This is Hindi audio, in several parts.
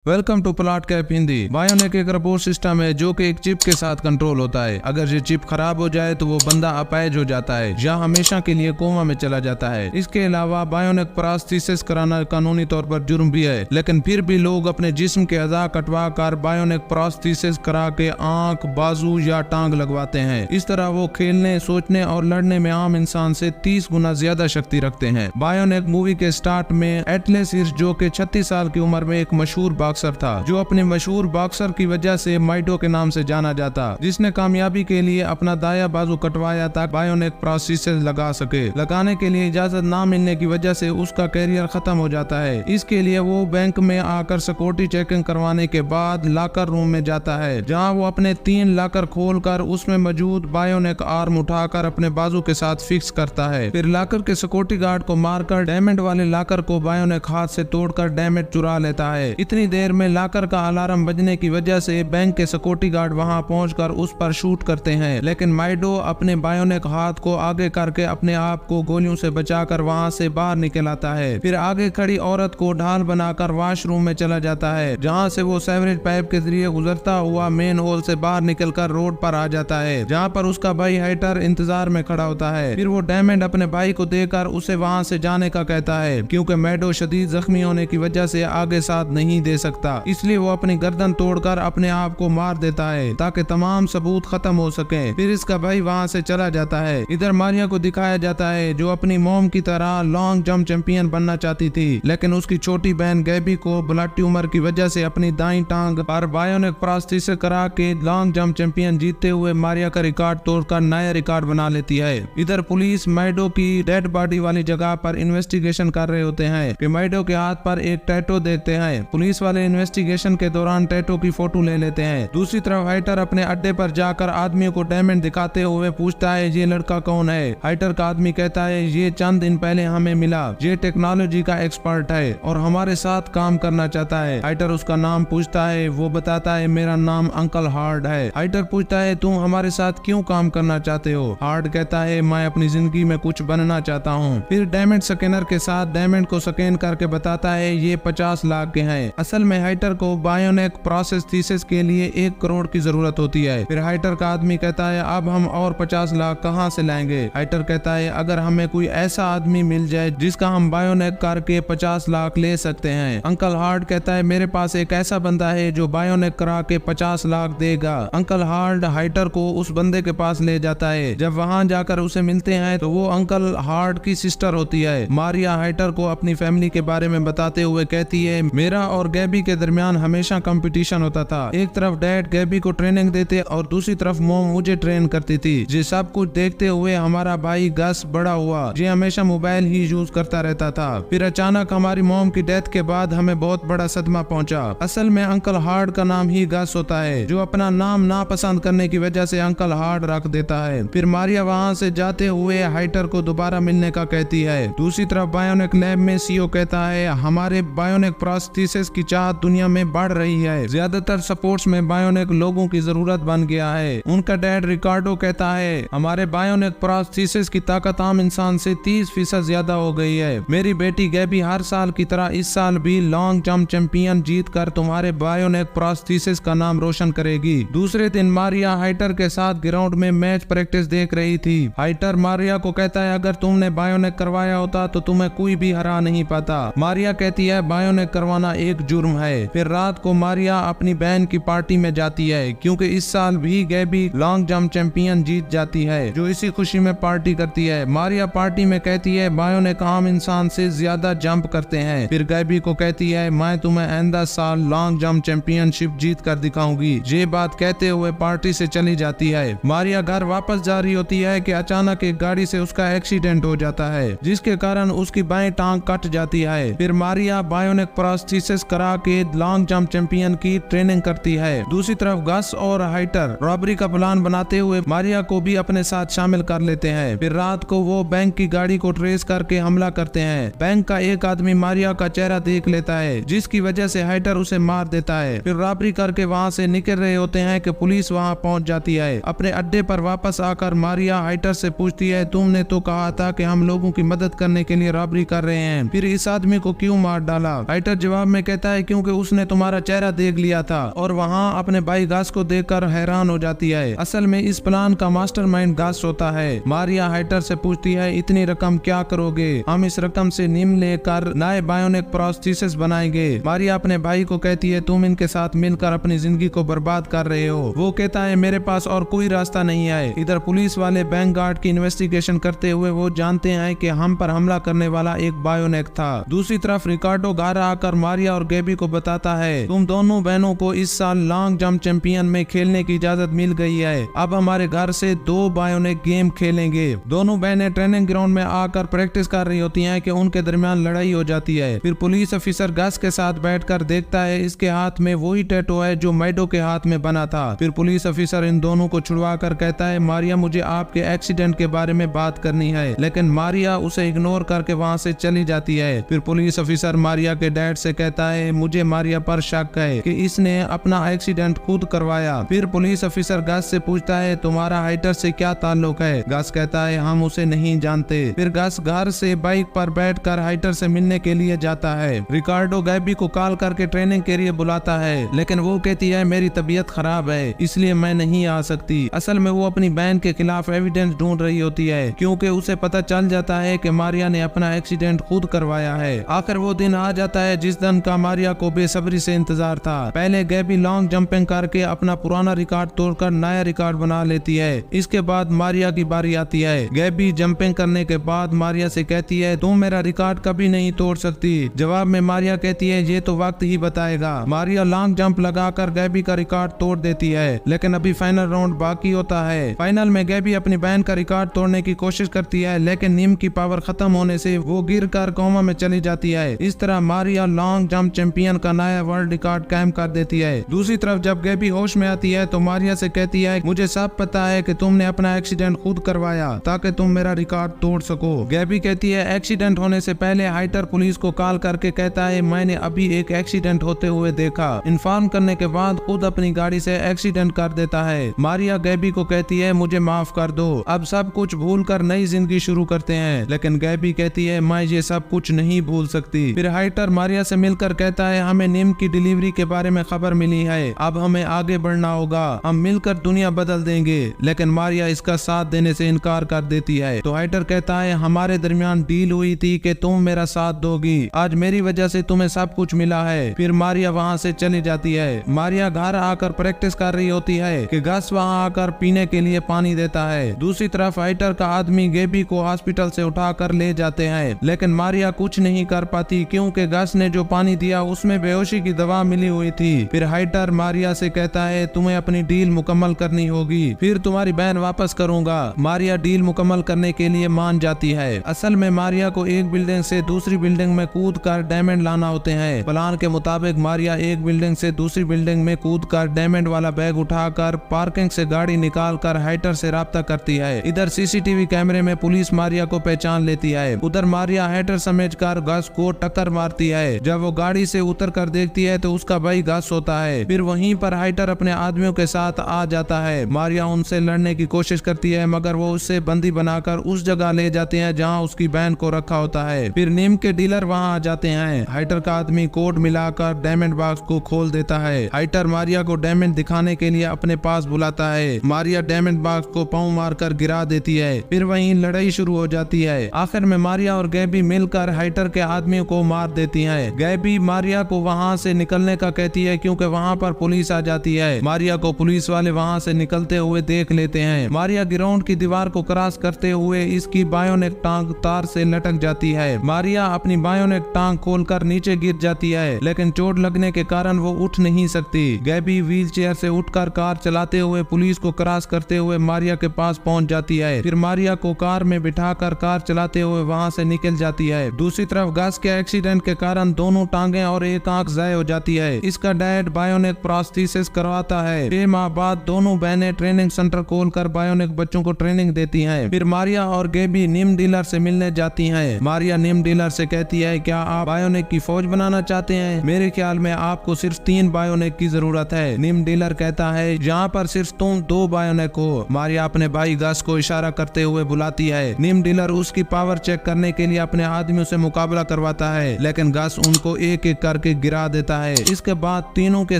Welcome to Plot Cap Hindi. Bionic एक रोबोट सिस्टम है जो कि एक चिप के साथ कंट्रोल होता है। अगर ये चिप खराब हो जाए तो वो बंदा अपाहिज हो जाता है या हमेशा के लिए कोमा में चला जाता है। इसके अलावा बायोनिक प्रोस्थेसिस कराना कानूनी तौर पर जुर्म भी है, लेकिन फिर भी लोग अपने जिस्म के अज़ा कटवा कर बायोनिक प्रोस्थेसिस करा के आंख, बाजू या टांग लगवाते हैं। इस तरह वो खेलने, सोचने और लड़ने में आम इंसान से 30 गुना ज्यादा शक्ति रखते हैं। बायोनिक मूवी के स्टार्ट में एटलेस हिर्श, जो कि 36 साल की उम्र में एक मशहूर बॉक्सर था, जो अपने मशहूर बॉक्सर की वजह से माइडो के नाम से जाना जाता, जिसने कामयाबी के लिए अपना दाया बाजू कटवाया ताकि बायोनिक प्रोस्थेसिस लगा सके। लगाने के लिए इजाजत ना मिलने की वजह से उसका कैरियर खत्म हो जाता है। इसके लिए वो बैंक में आकर सिक्योरिटी चेकिंग करवाने के बाद लॉकर रूम में जाता है, जहां वो अपने 3 लॉकर खोलकर उसमें मौजूद बायोनिक आर्म उठाकर अपने बाजू के साथ फिक्स करता है। फिर लॉकर के सिक्योरिटी गार्ड को मारकर डायमंड वाले लॉकर को बायोनिक हाथ से तोड़कर डायमंड चुरा लेता है। इतनी देर में लॉकर का अलार्म बजने की वजह से बैंक के सिक्योरिटी गार्ड वहां पहुंचकर उस पर शूट करते हैं, लेकिन माइडो अपने बायोनिक हाथ को आगे करके अपने आप को गोलियों से बचाकर वहां से बाहर निकल आता है। फिर आगे खड़ी औरत को ढाल बनाकर वॉशरूम में चला जाता है, जहां से वो सेवरेज पाइप के जरिए गुजरता हुआ मेन होल से बाहर निकलकर रोड पर आ जाता है, जहां पर उसका भाई हाइटर इंतजार में खड़ा होता है। फिर वो डायमंड अपने भाई को देकर उसे वहां से जाने का कहता है, क्योंकि माइडो शदीद जख्मी होने की वजह से आगे साथ नहीं दे सकता। इसलिए वो अपनी गर्दन तोड़कर अपने आप को मार देता है ताकि तमाम सबूत खत्म हो सके। फिर इसका भाई वहां से चला जाता है। इधर मारिया को दिखाया जाता है, जो अपनी मॉम की तरह लॉन्ग जंप चैंपियन बनना चाहती थी, लेकिन उसकी छोटी बहन गैबी को ब्लड ट्यूमर की वजह से अपनी दाईं टांग पर बायोनिक प्रोस्थेसिस करा के लॉन्ग जंप चैंपियन जीतते हुए मारिया का रिकॉर्ड तोड़कर नया रिकॉर्ड बना लेती है। इधर पुलिस माइडो की डेड बॉडी वाली जगह पर इन्वेस्टिगेशन कर रहे होते हैं कि माइडो के हाथ पर एक टैटू देखते हैं। पुलिस वाले इन्वेस्टिगेशन के दौरान टैटू की फोटो ले लेते हैं। दूसरी तरफ हाइटर अपने अड्डे पर जाकर आदमियों को डायमंड दिखाते हुए पूछता है, ये लड़का कौन है? हाइटर का आदमी कहता है, ये चंद दिन पहले हमें मिला, ये टेक्नोलॉजी का एक्सपर्ट है और हमारे साथ काम करना चाहता है। हाइटर उसका नाम पूछता है, वो बताता है, मेरा नाम अंकल हार्ड है। हाइटर पूछता है, तुम हमारे साथ क्यों काम करना चाहते हो? हार्ड कहता है, मैं अपनी जिंदगी में कुछ बनना चाहता हूँ। फिर डायमंड स्कैनर के साथ डायमंड को स्कैन करके बताता है, ये 50 लाख के हैं। असल में हाइटर को बायोनिक प्रोस्थेसिस के लिए 1 करोड़ की जरूरत होती है। फिर हाइटर का आदमी कहता है, अब हम और 50 लाख कहां से लाएंगे? हाइटर कहता है, अगर हमें कोई ऐसा आदमी मिल जाए जिसका हम बायोनिक करके 50 लाख ले सकते हैं। अंकल हार्ड कहता है, मेरे पास एक ऐसा बंदा है जो बायोनिक करा के 50 लाख देगा। अंकल हार्ड हाइटर को उस बंदे के पास ले जाता है। जब वहां जाकर उसे मिलते हैं तो वो अंकल हार्ड की सिस्टर होती है। मारिया हाइटर को अपनी फैमिली के बारे में बताते हुए कहती है, मेरा और गैबी के दरमियान हमेशा कंपटीशन होता था। एक तरफ डैड गैबी को ट्रेनिंग देते और दूसरी तरफ मॉम मुझे ट्रेन करती थी। ये सब कुछ देखते हुए हमारा भाई गस बड़ा हुआ, ये हमेशा मोबाइल ही यूज करता रहता था। फिर अचानक हमारी मॉम की डेथ के बाद हमें बहुत बड़ा सदमा पहुंचा। असल में अंकल हार्ड का नाम ही गस होता है, जो अपना नाम नापसंद करने की वजह से अंकल हार्ड रख देता है। फिर मारिया वहाँ से जाते हुए हाइटर को दोबारा मिलने का कहती है। दूसरी तरफ बायोनिक लैब में सीईओ कहता है, हमारे बायोनिक प्रोस्थेसिस की चाहत दुनिया में बढ़ रही है। ज्यादातर सपोर्ट्स में बायोनिक लोगों की जरूरत बन गया है। उनका डैड रिकार्डो कहता है, हमारे बायोनिक प्रोस्थेसिस की ताकत आम इंसान से 30% ज्यादा हो गई है। मेरी बेटी गैबी हर साल की तरह इस साल भी लॉन्ग जंप चैंपियन जीत कर तुम्हारे बायोनिक प्रोस्थेसिस का नाम रोशन करेगी। दूसरे दिन मारिया हाइटर के साथ ग्राउंड में मैच प्रैक्टिस देख रही थी। हाइटर मारिया को कहता है, अगर तुमने बायोनिक करवाया होता तो तुम्हें कोई भी हरा नहीं पाता। मारिया कहती है, बायोनिक करवाना एक जुर्म है। फिर रात को मारिया अपनी बहन की पार्टी में जाती है, क्योंकि इस साल भी गैबी लॉन्ग जंप चैंपियन जीत जाती है, जो इसी खुशी में पार्टी करती है। मारिया पार्टी में कहती है, बायोनिक आम इंसान से ज्यादा जंप करते हैं। फिर गैबी को कहती है, मैं तुम्हें आइंदा साल लॉन्ग जंप चैंपियनशिप जीत कर दिखाऊंगी। ये बात कहते हुए पार्टी से चली जाती है। मारिया घर वापस जा रही होती है कि अचानक एक गाड़ी से उसका एक्सीडेंट हो जाता है, जिसके कारण उसकी बाएं टांग कट जाती है। फिर मारिया बायोनिक प्रोस्थेसिस करा के लॉन्ग जंप चैंपियन की ट्रेनिंग करती है। दूसरी तरफ गस और हाइटर रॉबरी का प्लान बनाते हुए मारिया को भी अपने साथ शामिल कर लेते हैं। फिर रात को वो बैंक की गाड़ी को ट्रेस करके हमला करते हैं। बैंक का एक आदमी मारिया का चेहरा देख लेता है, जिसकी वजह से हाइटर उसे मार देता है। फिर रॉबरी करके वहाँ से निकल रहे होते हैं कि पुलिस वहाँ पहुँच जाती है। अपने अड्डे पर वापस आकर मारिया हाइटर से पूछती है, तुमने तो कहा था कि हम लोगों की मदद करने के लिए रॉबरी कर रहे हैं, फिर इस आदमी को क्यों मार डाला? हाइटर जवाब में कहता है, क्योंकि उसने तुम्हारा चेहरा देख लिया था और वहाँ अपने भाई गास को देखकर हैरान हो जाती है। असल में इस प्लान का मास्टरमाइंड गास होता है। मारिया हाइटर से पूछती है इतनी रकम क्या करोगे? हम इस रकम से निम लेकर नए बायोनिक प्रोस्थेसिस बनाएंगे। मारिया अपने भाई को कहती है तुम इनके साथ मिलकर अपनी जिंदगी को बर्बाद कर रहे हो। वो कहता है मेरे पास और कोई रास्ता नहीं है। इधर पुलिस वाले बैंक गार्ड की इन्वेस्टिगेशन करते हुए वो जानते हैं कि हम पर हमला करने वाला एक बायोनिक था। दूसरी तरफ रिकार्डो घर आकर मारिया और गैबी को बताता है तुम दोनों बहनों को इस साल लॉन्ग जंप चैंपियन में खेलने की इजाजत मिल गई है। अब हमारे घर से 2 बायोनिक गेम खेलेंगे। दोनों बहनें ट्रेनिंग ग्राउंड में आकर प्रैक्टिस कर रही होती हैं कि उनके दरमियान लड़ाई हो जाती है। फिर पुलिस ऑफिसर गस के साथ बैठकर देखता है इसके हाथ में वही टैटू है जो मैडो के हाथ में बना था। फिर पुलिस ऑफिसर इन दोनों को छुड़वा कर कहता है मारिया मुझे आपके एक्सीडेंट के बारे में बात करनी है, लेकिन मारिया उसे इग्नोर करके वहाँ से चली जाती है। फिर पुलिस ऑफिसर मारिया के डैड से कहता है मुझे मारिया पर शक है कि इसने अपना एक्सीडेंट खुद करवाया। फिर पुलिस ऑफिसर गस से पूछता है तुम्हारा हाइटर से क्या ताल्लुक है? गस कहता है हम उसे नहीं जानते। फिर गस घर से बाइक पर बैठकर हाइटर से मिलने के लिए जाता है। रिकार्डो गैबी को कॉल करके ट्रेनिंग के लिए बुलाता है, लेकिन वो कहती है मेरी तबीयत खराब है इसलिए मैं नहीं आ सकती। असल में वो अपनी बहन के खिलाफ एविडेंस ढूंढ रही होती है क्योंकि उसे पता चल जाता है कि मारिया ने अपना एक्सीडेंट खुद करवाया है। आखिर वो दिन आ जाता है जिस दिन का मारिया को बेसब्री से इंतजार था। पहले गैबी लॉन्ग जंपिंग करके अपना पुराना रिकॉर्ड तोड़कर नया रिकॉर्ड बना लेती है। इसके बाद मारिया की बारी आती है। गैबी जंपिंग करने के बाद मारिया से कहती है तुम मेरा रिकॉर्ड कभी नहीं तोड़ सकती। जवाब में मारिया कहती है ये तो वक्त ही बताएगा। मारिया लॉन्ग जंप लगाकर गैबी का रिकॉर्ड तोड़ देती है, लेकिन अभी फाइनल राउंड बाकी होता है। फाइनल में गैबी अपनी बहन का रिकॉर्ड तोड़ने की कोशिश करती है, लेकिन नीम की पावर खत्म होने से वो गिरकर कोमा में चली जाती है। इस तरह मारिया लॉन्ग जंप चैंपियन का नया वर्ल्ड रिकॉर्ड कायम कर देती है। दूसरी तरफ जब गैबी होश में आती है तो मारिया से कहती है मुझे सब पता है कि तुमने अपना एक्सीडेंट खुद करवाया ताकि तुम मेरा रिकॉर्ड तोड़ सको। गैबी कहती है एक्सीडेंट होने से पहले हाइटर पुलिस को कॉल करके कहता है मैंने अभी एक एक्सीडेंट होते हुए देखा। इन्फॉर्म करने के बाद खुद अपनी गाड़ी से एक्सीडेंट कर देता है। मारिया गैबी को कहती है मुझे माफ कर दो, अब सब कुछ भूल कर नई जिंदगी शुरू करते हैं। लेकिन गैबी कहती है मैं ये सब कुछ नहीं भूल सकती। फिर हाइटर मारिया से मिलकर कहता है हमें निम की डिलीवरी के बारे में खबर मिली है, अब हमें आगे बढ़ना होगा, हम मिलकर दुनिया बदल देंगे। लेकिन मारिया इसका साथ देने से इनकार कर देती है। तो हाइटर कहता है हमारे दरमियान डील हुई थी कि तुम मेरा साथ दोगी, आज मेरी वजह से तुम्हें सब कुछ मिला है। फिर मारिया वहाँ से चली जाती है। मारिया घर आकर प्रैक्टिस कर रही होती है कि गस वहाँ आकर पीने के लिए पानी देता है। दूसरी तरफ हाइटर का आदमी गैबी को हॉस्पिटल से उठाकर ले जाते हैं, लेकिन मारिया कुछ नहीं कर पाती क्योंकि गस ने जो पानी दिया उसमें बेहोशी की दवा मिली हुई थी। फिर हाइटर मारिया से कहता है तुम्हें अपनी डील मुकम्मल करनी होगी, फिर तुम्हारी बहन वापस करूंगा। मारिया डील मुकम्मल करने के लिए मान जाती है। असल में मारिया को एक बिल्डिंग से दूसरी बिल्डिंग में कूद कर डायमंड लाना होते हैं। प्लान के मुताबिक मारिया एक बिल्डिंग से दूसरी बिल्डिंग में कूद कर डायमंड वाला बैग उठाकर पार्किंग से गाड़ी निकाल कर हाइटर से राब्ता करती है। इधर सीसीटीवी कैमरे में पुलिस मारिया को पहचान लेती है। उधर मारिया हाइटर समझकर गस को टक्कर मारती है। जब वो गाड़ी से उतर कर देखती है तो उसका भाई गस होता है। फिर वहीं पर हाइटर अपने आदमियों के साथ आ जाता है। मारिया उनसे लड़ने की कोशिश करती है मगर वो उससे बंदी बनाकर उस जगह ले जाते हैं जहाँ उसकी बहन को रखा होता है। फिर नीम के डीलर वहाँ आ जाते हैं। हाइटर का आदमी कोड मिलाकर डायमंड बॉक्स को खोल देता है। हाइटर मारिया को डायमंड दिखाने के लिए अपने पास बुलाता है। मारिया डायमंड बॉक्स को पांव मारकर गिरा देती है। फिर वहीं लड़ाई शुरू हो जाती है। आखिर में मारिया और गैबी मिलकर हाइटर के आदमियों को मार देती है। गैबी मारिया को वहाँ से निकलने का कहती है क्योंकि वहाँ पर पुलिस आ जाती है। मारिया को पुलिस वाले वहाँ से निकलते हुए देख लेते हैं। मारिया ग्राउंड की दीवार को क्रॉस करते हुए इसकी बायोनिक टांग तार से लटक जाती है। मारिया अपनी बायोनिक टांग खोलकर नीचे गिर जाती है, लेकिन चोट लगने के कारण वो उठ नहीं सकती। गैबी व्हील चेयर से उठकर कार चलाते हुए पुलिस को क्रॉस करते हुए मारिया के पास पहुंच जाती है। फिर मारिया को कार में बिठाकर कार चलाते हुए वहां से निकल जाती है। दूसरी तरफ गस के एक्सीडेंट के कारण दोनों टांगे और एक आंख ज़ाय हो जाती है। इसका डैड बायोनिक प्रोस्थेसिस करवाता है। 6 माह बाद दोनों बहनें ट्रेनिंग सेंटर खोलकर बायोनिक बच्चों को ट्रेनिंग देती हैं। फिर मारिया और गैबी निम डीलर से मिलने जाती हैं। मारिया निम डीलर से कहती है क्या आप बायोनिक की फौज बनाना चाहते हैं? मेरे ख्याल में आपको सिर्फ 3 बायोनिक की जरूरत है। निम डीलर कहता है यहाँ पर सिर्फ तुम 2 बायोनिक हो। मारिया अपने भाई गस को इशारा करते हुए बुलाती है। निम डीलर उसकी पावर चेक करने के लिए अपने आदमियों से मुकाबला करवाता है, लेकिन गस उनको एक एक कर करके गिरा देता है। इसके बाद तीनों के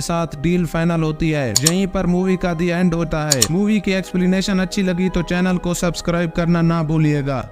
साथ डील फाइनल होती है। यहीं पर मूवी का दी एंड होता है। मूवी की एक्सप्लेनेशन अच्छी लगी तो चैनल को सब्सक्राइब करना ना भूलिएगा।